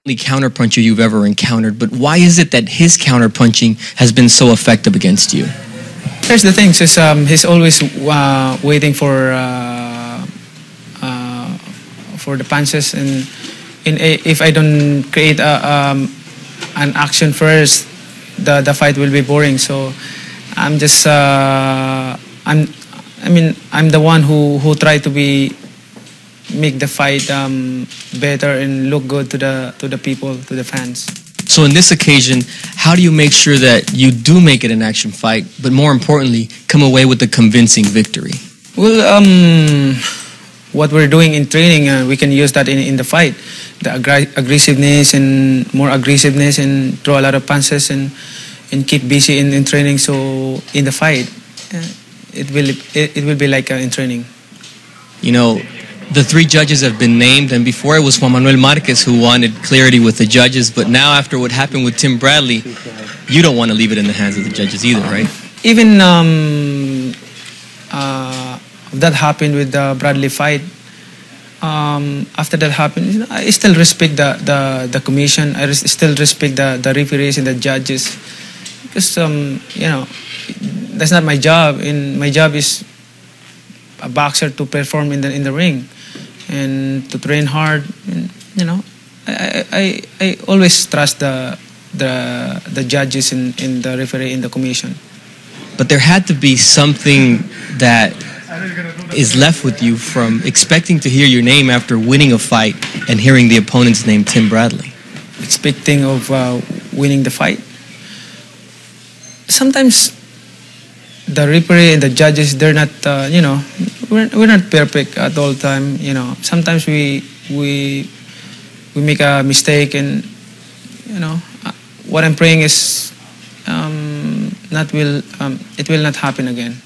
only counterpuncher you've ever encountered, but why is it that his counterpunching has been so effective against you? Here's the thing: he's always waiting for the punches, and if I don't create an action first, the fight will be boring. So I'm just I'm the one who try to make the fight better and look good to the people, to the fans. So in this occasion, how do you make sure that you do make it an action fight, but more importantly, come away with a convincing victory? Well, what we're doing in training, we can use that in the fight. The aggressiveness and more aggressiveness, and throw a lot of punches and keep busy in training. So in the fight, it will be like in training. You know, the three judges have been named, and before it was Juan Manuel Marquez who wanted clarity with the judges, but now after what happened with Tim Bradley, you don't want to leave it in the hands of the judges either, right? Even that happened with the Bradley fight. After that happened, I still respect the commission. I still respect the referees and the judges, because that's not my job. And my job is a boxer to perform in the ring and to train hard. And, I always trust the judges and the referee in the commission. But there had to be something that is left with you from expecting to hear your name after winning a fight and hearing the opponent's name, Tim Bradley. Expecting of winning the fight. Sometimes the referee and the judges, they're not, we're not perfect at all time. Sometimes we make a mistake, and what I'm praying is it will not happen again.